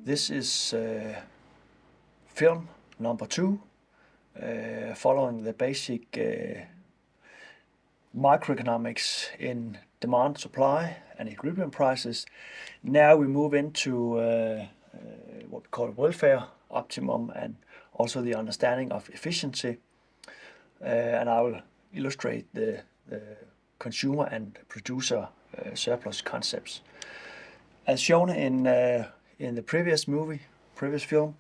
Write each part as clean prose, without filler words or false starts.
This is film number 2, following the basic microeconomics in demand, supply, and equilibrium prices. Now we move into what we call welfare, optimum, and also the understanding of efficiency. And I will illustrate the consumer and producer surplus concepts. As shown in the previous film,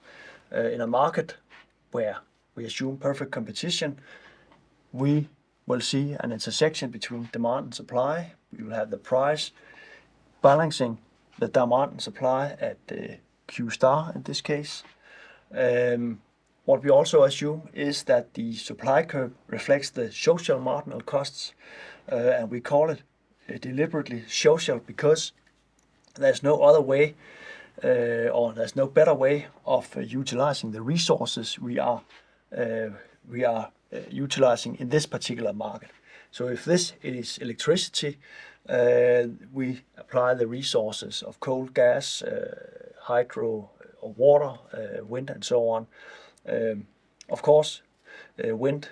in a market where we assume perfect competition, we will see an intersection between demand and supply. We will have the price balancing the demand and supply at Q star in this case. What we also assume is that the supply curve reflects the social marginal costs, and we call it deliberately social because there's no other way or there's no better way of utilizing the resources we are utilizing in this particular market. So if this is electricity, we apply the resources of coal, gas, hydro, or water, wind, and so on. Of course, wind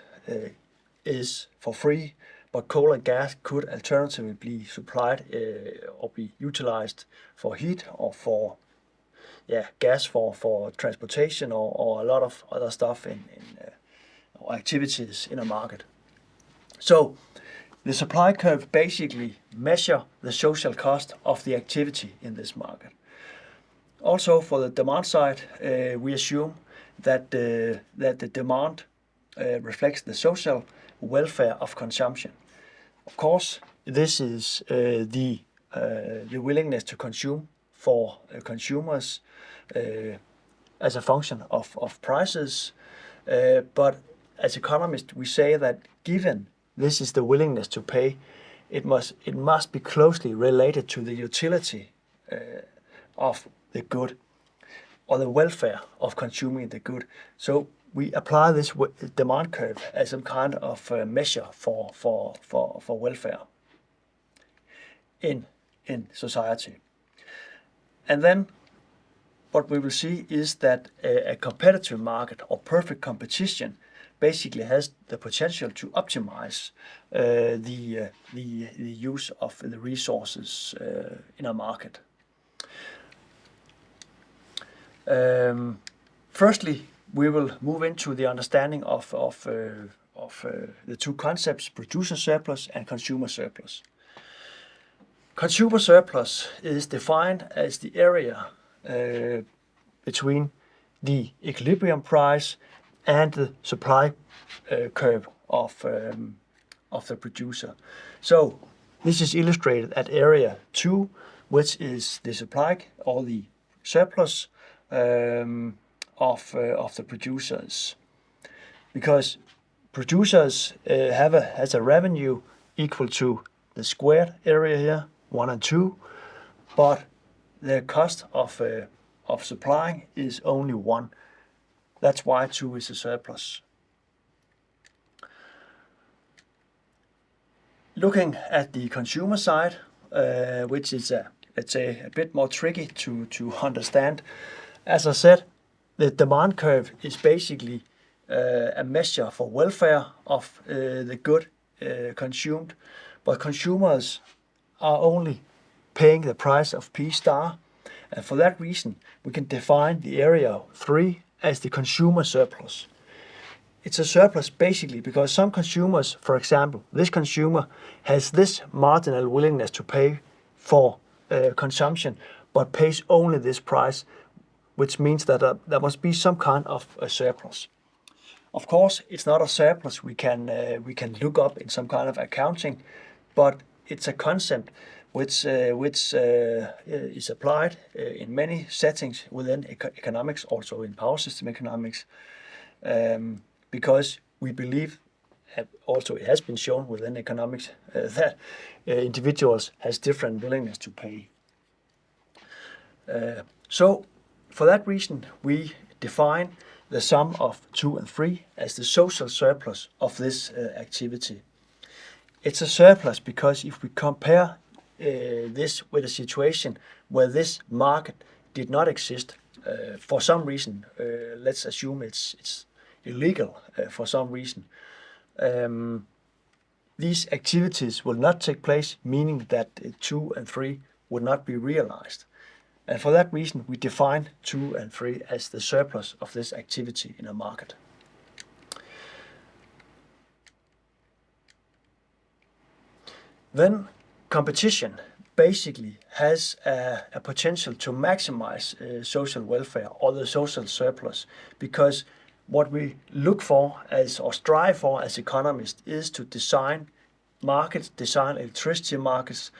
is for free, but coal and gas could alternatively be supplied or be utilized for heat or for gas for transportation or a lot of other stuff in or activities in a market. So the supply curve basically measure the social cost of the activity in this market. Also for the demand side, we assume that the demand reflects the social welfare of consumption. Of course, this is the willingness to consume for consumers as a function of prices. But as economists, we say that given this is the willingness to pay, it must be closely related to the utility of the good or the welfare of consuming the good. So we apply this demand curve as some kind of measure for welfare in society. And then what we will see is that a competitive market or perfect competition basically has the potential to optimize the use of the resources in a market. Firstly, we will move into the understanding of the two concepts, producer surplus and consumer surplus. Consumer surplus is defined as the area between the equilibrium price and the supply curve of the producer. So this is illustrated at area 2, which is the supply or the surplus of the producers, because producers has a revenue equal to the squared area here, 1 and 2, but the cost of supplying is only 1. That's why 2 is a surplus. Looking at the consumer side, which is let's say a bit more tricky to understand. As I said, the demand curve is basically a measure for welfare of the good consumed, but consumers are only paying the price of P star, and for that reason we can define the area 3 as the consumer surplus. It's a surplus basically because some consumers, for example, this consumer has this marginal willingness to pay for consumption, but pays only this price, which means that there must be some kind of a surplus. Of course, it's not a surplus we can look up in some kind of accounting, but it's a concept which is applied in many settings within economics, also in power system economics, because we believe, also it has been shown within economics, that individuals has different willingness to pay. So for that reason, we define the sum of 2 and 3 as the social surplus of this activity. It's a surplus because if we compare this with a situation where this market did not exist, for some reason, let's assume it's illegal for some reason, these activities will not take place, meaning that 2 and 3 would not be realized. And for that reason, we define 2 and 3 as the surplus of this activity in a market. Then competition basically has a potential to maximize social welfare or the social surplus, because what we look for as or strive for as economists is to design markets, design electricity markets,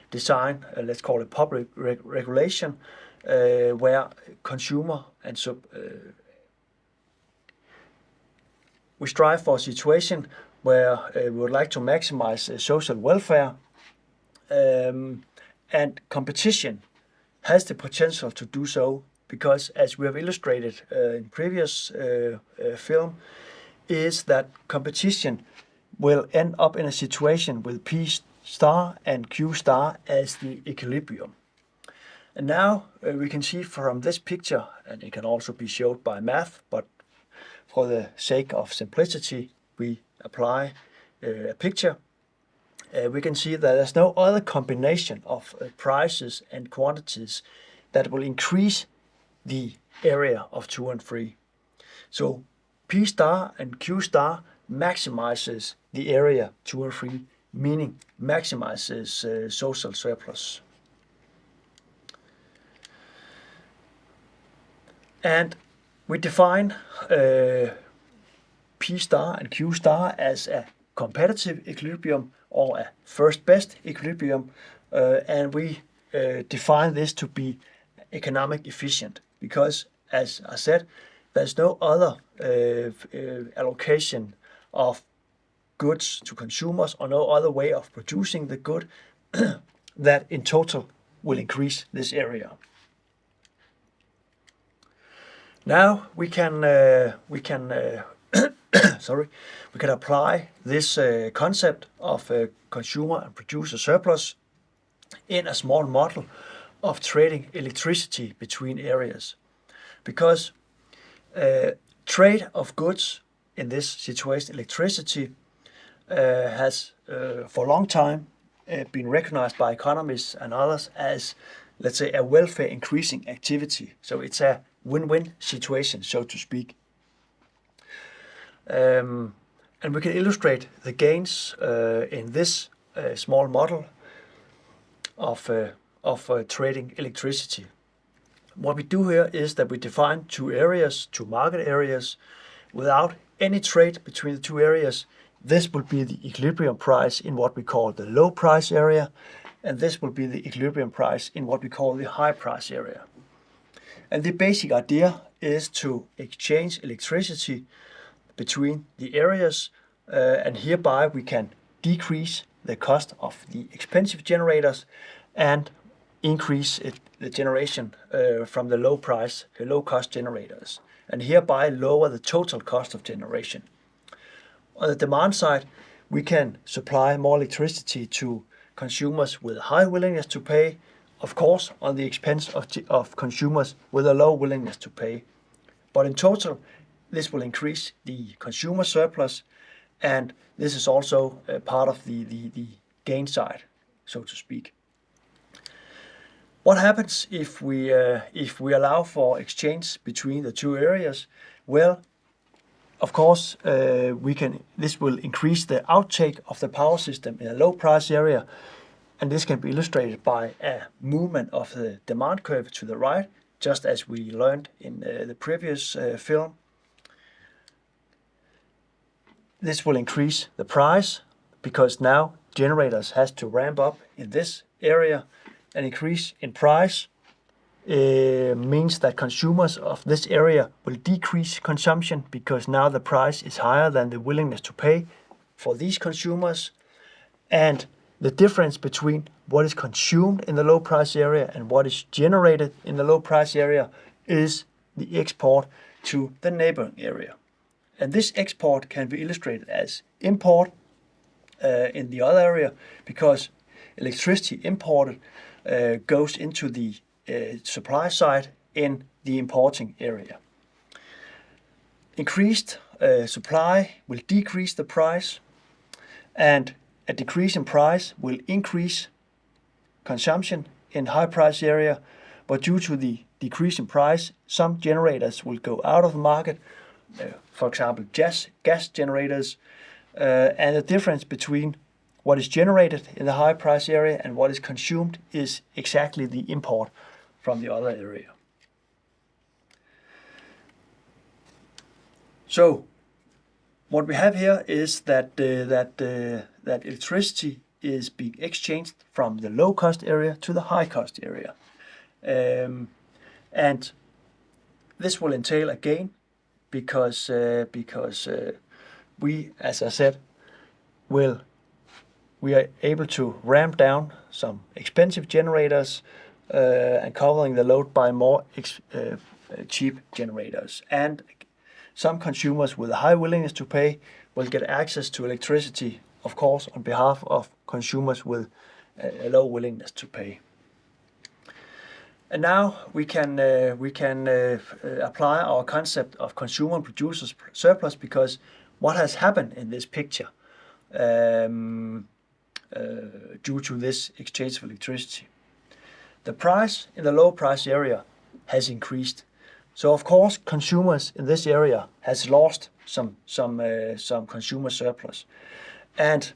design, let's call it public regulation, where consumer and we strive for a situation where we would like to maximize social welfare, and competition has the potential to do so, because as we have illustrated in previous film, is that competition will end up in a situation with P star and Q star as the equilibrium. And now we can see from this picture, and it can also be showed by math, but for the sake of simplicity, we apply a picture. We can see that there's no other combination of prices and quantities that will increase the area of 2 and 3. So P star and Q star maximizes the area 2 and 3, meaning maximizes social surplus. And we define P star and Q star as a competitive equilibrium or a first best equilibrium, and we define this to be economic efficient, because, as I said, there's no other allocation of goods to consumers or no other way of producing the good that in total will increase this area. Now we can apply this concept of consumer and producer surplus in a small model of trading electricity between areas, because trade of goods in this situation, electricity, has for a long time been recognized by economists and others as, let's say, a welfare increasing activity. So it's a win-win situation, so to speak. And we can illustrate the gains in this small model of trading electricity. What we do here is that we define two market areas, without any trade between the two areas. This will be the equilibrium price in what we call the low price area, and this will be the equilibrium price in what we call the high price area. And the basic idea is to exchange electricity between the areas, and hereby we can decrease the cost of the expensive generators and increase the generation from the low cost generators, and hereby lower the total cost of generation. On the demand side, we can supply more electricity to consumers with high willingness to pay, of course, on the expense of consumers with a low willingness to pay. But in total, this will increase the consumer surplus, and this is also part of the gain side, so to speak. What happens if we allow for exchange between the two areas? Well, of course, this will increase the outtake of the power system in a low price area, and this can be illustrated by a movement of the demand curve to the right, just as we learned in the previous film. This will increase the price because now generators has to ramp up in this area. An increase in price means that consumers of this area will decrease consumption, because now the price is higher than the willingness to pay for these consumers. And the difference between what is consumed in the low price area and what is generated in the low price area is the export to the neighboring area. And this export can be illustrated as import in the other area, because electricity imported goes into the supply side in the importing area. Increased supply will decrease the price, and a decrease in price will increase consumption in high price area, but due to the decrease in price, some generators will go out of the market, for example gas generators, and the difference between what is generated in the high price area and what is consumed is exactly the import from the other area. So what we have here is that electricity is being exchanged from the low cost area to the high cost area, and this will entail a gain because we, as I said, we are able to ramp down some expensive generators and covering the load by more cheap generators. And some consumers with a high willingness to pay will get access to electricity, of course, on behalf of consumers with a low willingness to pay. And now we can apply our concept of consumer and producer surplus, because what has happened in this picture due to this exchange of electricity? The price in the low price area has increased. So of course consumers in this area has lost some consumer surplus, and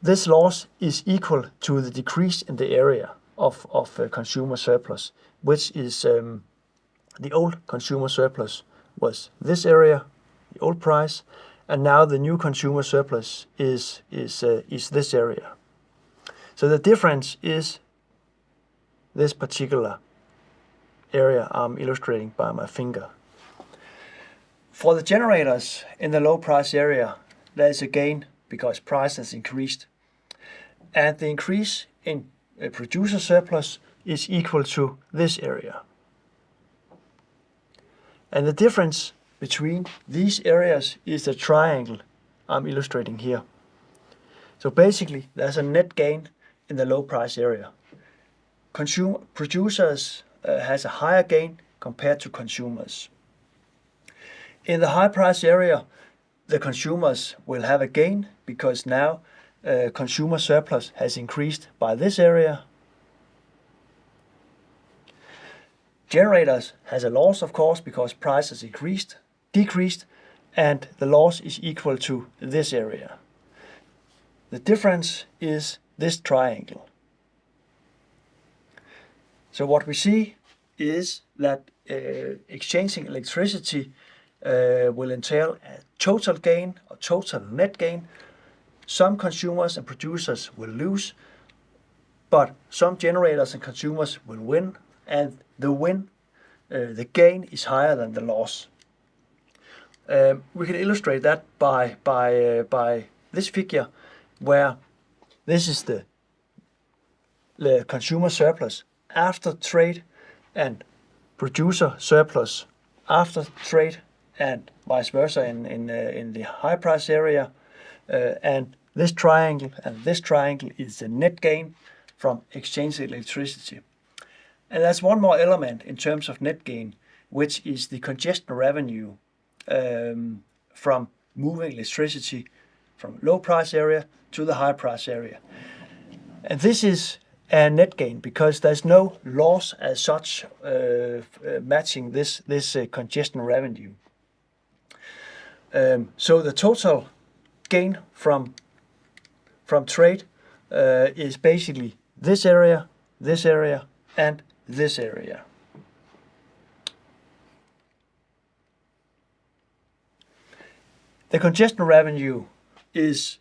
this loss is equal to the decrease in the area of consumer surplus, which is the old consumer surplus was this area, the old price, and now the new consumer surplus is this area. So the difference is this particular area I'm illustrating by my finger. For the generators in the low price area, there is a gain because price has increased, and the increase in producer surplus is equal to this area. And the difference between these areas is the triangle I'm illustrating here. So basically there's a net gain in the low price area. Producers has a higher gain compared to consumers. In the high price area, the consumers will have a gain because now consumer surplus has increased by this area. Generators has a loss, of course, because price has decreased, and the loss is equal to this area. The difference is this triangle. So what we see is that exchanging electricity will entail a total gain, or total net gain. Some consumers and producers will lose, but some generators and consumers will win, and the gain is higher than the loss. We can illustrate that by this figure, where this is the consumer surplus after trade and producer surplus after trade, and vice versa in the high price area, and this triangle is the net gain from exchanging electricity. And there's one more element in terms of net gain, which is the congestion revenue from moving electricity from low price area to the high price area. And this is a net gain because there's no loss as such matching this congestion revenue. So the total gain from trade is basically this area, and this area. The congestion revenue is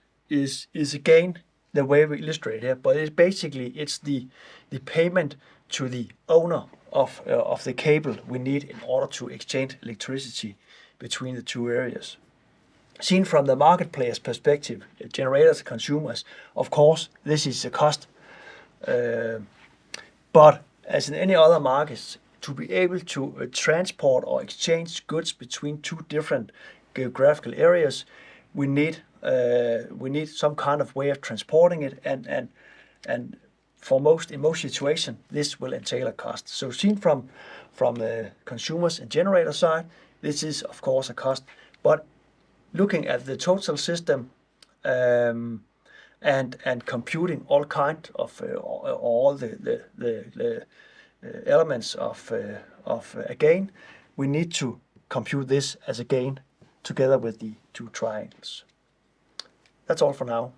again the way we illustrate here, but it's basically the payment to the owner of the cable we need in order to exchange electricity between the two areas. Seen from the market player's perspective, generators and consumers, of course this is a cost, but as in any other markets, to be able to transport or exchange goods between two different geographical areas, we need some kind of way of transporting it, and in most situations, this will entail a cost. So seen from the consumers and generator side, this is of course a cost. But looking at the total system and computing all kind of all the elements of a gain, we need to compute this as a gain together with the two triangles. That's all for now.